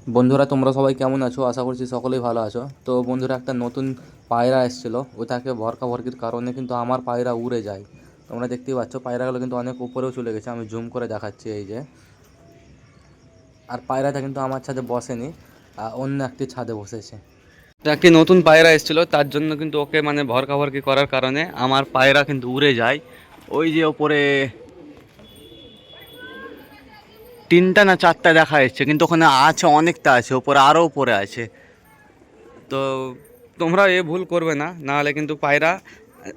বন্ধুরা, তোমরা সবাই কেমন আছো? আশা করছি সকলেই ভালো আছো। তো বন্ধুরা, একটা নতুন পায়রা এসেছিলো, ওটাকে ভরকাভরকির কারণে কিন্তু আমার পায়রা উড়ে যায়। তোমরা দেখতেই পাচ্ছ, পায়রাগুলো কিন্তু অনেক উপরেও চলে গেছে। আমি জুম করে দেখাচ্ছি, এই যে। আর পায়রাটা কিন্তু আমার ছাদে বসেনি, অন্য একটি ছাদে বসেছে। একটি নতুন পায়রা এসেছিলো, তার জন্য কিন্তু ওকে মানে ভরকাভরকি করার কারণে আমার পায়রা কিন্তু উড়ে যায়। ওই যে ওপরে তিনটা না চারটা দেখা যাচ্ছে, কিন্তু ওখানে আছে, অনেকটা আছে, ওপরে আরও উপরে আছে। তো তোমরা এ ভুল করবে না, নাহলে কিন্তু পায়রা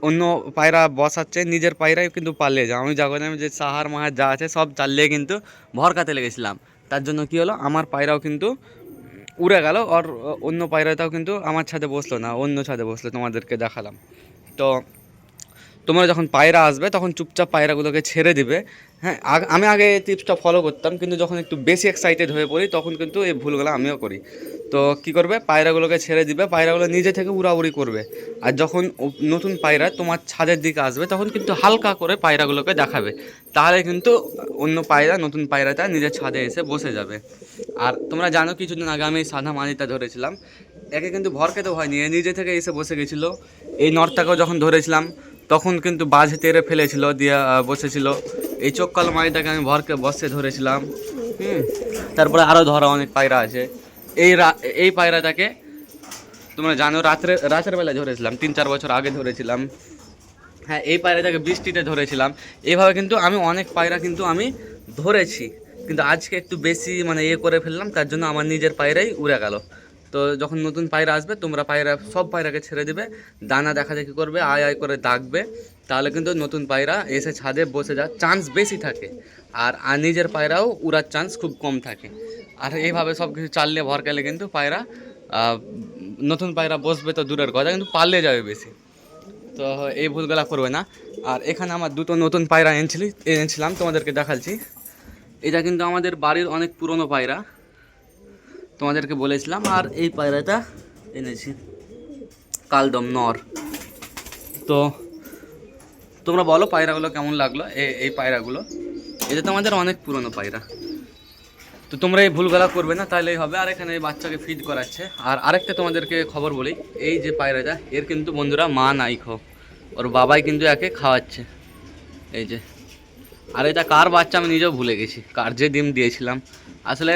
অন্য পায়রা বসাচ্ছে, নিজের পায়রাই কিন্তু পালিয়ে যায়। আমি যখন যে সাহার মাহার যা আছে সব চালিয়ে কিন্তু ভরকাতে লেগেছিলাম, তার জন্য কি হলো, আমার পায়রাও কিন্তু উড়ে গেল। আর অন্য পায়রাটাও কিন্তু আমার ছাদে বসলো না, অন্য ছাদে বসলো, তোমাদেরকে দেখালাম। তো তোমরা যখন পায়রা আসবে তখন চুপচাপ পায়রাগুলোকে ছেড়ে দিবে। হ্যাঁ, আমি আগে এই টিপসটা ফলো করতাম, কিন্তু যখন একটু বেশি এক্সাইটেড হয়ে পড়ি তখন কিন্তু এই ভুলগুলো আমিও করি। তো কি করবে, পায়রাগুলোকে ছেড়ে দিবে, পায়রাগুলো নিজে থেকে উড়াউড়ি করবে। আর যখন নতুন পায়রা তোমার ছাদের দিকে আসবে তখন কিন্তু হালকা করে পায়রাগুলোকে দেখাবে, তাহলে কিন্তু অন্য পায়রা, নতুন পায়রাটা নিজের ছাদে এসে বসে যাবে। আর তোমরা জানো, কিছুদিন আগে আমি সাদা মানিটা ধরেছিলাম, একে কিন্তু ভর খেতে হয়নি, এ নিজে থেকে এসে বসে গেছিলো। এই নরটাকেও যখন ধরেছিলাম তখন কিন্তু বাজে তেড়ে ফেলেছিল, দিয়ে বসেছিল। এই চোখ কালো মাড়িটাকে আমি ভরকে বসে ধরেছিলাম। তারপরে আরও ধরা অনেক পায়রা আছে। এই পায়রাটাকে তোমরা জানো, রাতের বেলায় ধরেছিলাম, 3-4 বছর আগে ধরেছিলাম। হ্যাঁ, এই পায়রাটাকে বৃষ্টিতে ধরেছিলাম। এইভাবে কিন্তু আমি অনেক পায়রা কিন্তু আমি ধরেছি, কিন্তু আজকে একটু বেশি মানে করে ফেললাম, তার জন্য আমার নিজের পায়রাই উড়ে গেল। তো যখন নতুন পায়রা আসবে, তোমরা সব পায়রাকে ছেড়ে দিবে, দানা দেখা দেখি করবে, আয় আয় করে ডাকবে, তাহলে কিন্তু নতুন পায়রা এসে ছাদে বসে যাওয়ার চান্স বেশি থাকে। আর নিজের পায়রাও উড়ার চান্স খুব কম থাকে। আর এইভাবে সব কিছু চাললে ভরকালে কিন্তু পায়রা, নতুন পায়রা বসবে তো দূরের কথা, কিন্তু পালিয়ে যাবে বেশি। তো এই ভুলগুলা করবে না। আর এখানে আমার দুটো নতুন পায়রা এনেছিলাম, তোমাদেরকে দেখাচ্ছি। এটা কিন্তু আমাদের বাড়ির অনেক পুরনো পায়রা, তোমাদেরকে বলেছিলাম। আর এই পায়রাটা এনেছি, কালদম নর। তো তোমরা বলো পায়রাগুলো কেমন লাগলো, এই পায়রাগুলো। এটা তো আমাদের অনেক পুরনো পায়রা। তো তোমরা এই ভুলগুলা করবে না, তাহলেই হবে। আর এখানে এই বাচ্চাকে ফিড করাচ্ছে। আর আরেকটা তোমাদেরকে খবর বলি, এই যে পায়রাটা, এর কিন্তু বন্ধুরা মা নাই ওর বাবাই কিন্তু একে খাওয়াচ্ছে, এই যে। আর এটা কার বাচ্চা আমি নিজেও ভুলে গেছি, কার যে ডিম দিয়েছিলাম। আসলে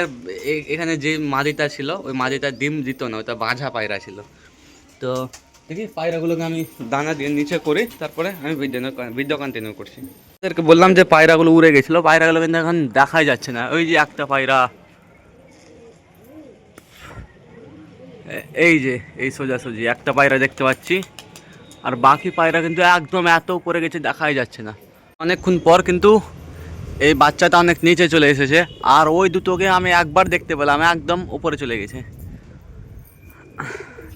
এখানে যে মাদিটা ছিল, ওই মাদিটার ডিম দিত না, ওটা বাঁঝা পায়রা ছিল। তো দেখি পায়রাগুলোকে আমি দানা দিয়ে নিচে করি, তারপরে আমি ভিডিও কন্টিনিউ করছি। তাদেরকে বললাম যে পায়রাগুলো উড়ে গেছিলো, পায়রাগুলো কিন্তু এখন দেখাই যাচ্ছে না। ওই যে একটা পায়রা, এই যে এই সোজাসুজি একটা পায়রা দেখতে পাচ্ছি। আর বাকি পায়রা কিন্তু একদম এত উপরে গেছে, দেখাই যাচ্ছে না। অনেকক্ষণ পর কিন্তু এই বাচ্চাটা অনেক নিচে চলে এসেছে। আর ওই দুটোকে আমি একবার দেখতে পেলাম, একদম উপরে চলে গেছে।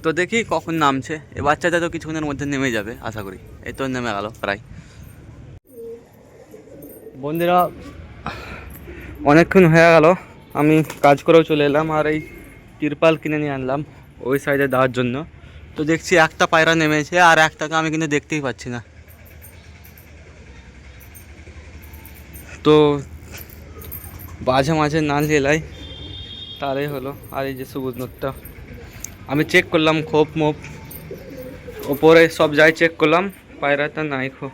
তো দেখি কখন নামছে। এই বাচ্চাটা তো কিছুক্ষণের মধ্যে নেমে যাবে আশা করি। এই তো নেমে গেল প্রায়। বন্ধুরা, অনেকক্ষণ হয়ে গেল, আমি কাজ করেও চলে এলাম। আর এই তিরপাল কিনে নিয়ে আনলাম ওই সাইডে দেওয়ার জন্য। তো দেখছি একটা পায়রা নেমেছে, আর একটাকে আমি কিন্তু দেখতেই পাচ্ছি না। তো মাঝে মাঝে না লেলাই তারই হলো। আর এই যে সবুজ নোটটা আমি চেক করলাম, খোপ মোপ ওপরে সব যাই চেক করলাম, পায়রাটা নাই খোপ।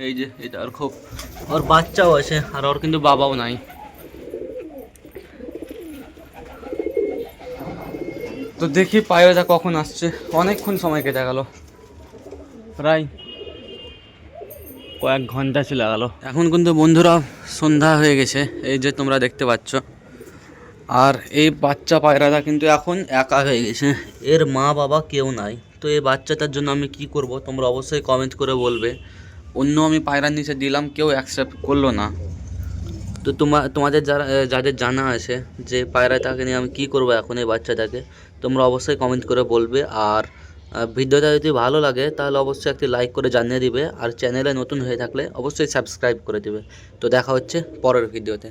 এই যে এটা আর খোপ, ওর বাচ্চাও আছে, আর ওর কিন্তু বাবাও নাই। তো দেখি পায়রাটা কখন আসছে। অনেকক্ষণ সময় কেটে গেল, প্রায় কয়েক ঘন্টা চলে গেল। এখন কিন্তু বন্ধুরা সন্ধ্যা হয়ে গেছে, এই যে তোমরা দেখতে পাচ্ছ। আর এই বাচ্চা পায়রাটা কিন্তু এখন একা হয়ে গেছে, এর মা বাবা কেউ নাই। তো এই বাচ্চাটার জন্য আমি কি করব, তোমরা অবশ্যই কমেন্ট করে বলবে। অন্য আমি পায়রার নিচে দিলাম, কেউ অ্যাকসেপ্ট করলো না। তো তোমাদের যাদের জানা আছে যে পায়রাটাকে নিয়ে আমি কী করবো এখন এই বাচ্চাটাকে, তোমরা অবশ্যই কমেন্ট করে বলবে। আর ভিডিওটা যদি ভালো লাগে তাহলে অবশ্যই একটি লাইক করে জানিয়ে দিবে। আর চ্যানেলে নতুন হয়ে থাকলে অবশ্যই সাবস্ক্রাইব করে দিবে। তো দেখা হচ্ছে পরের ভিডিওতে।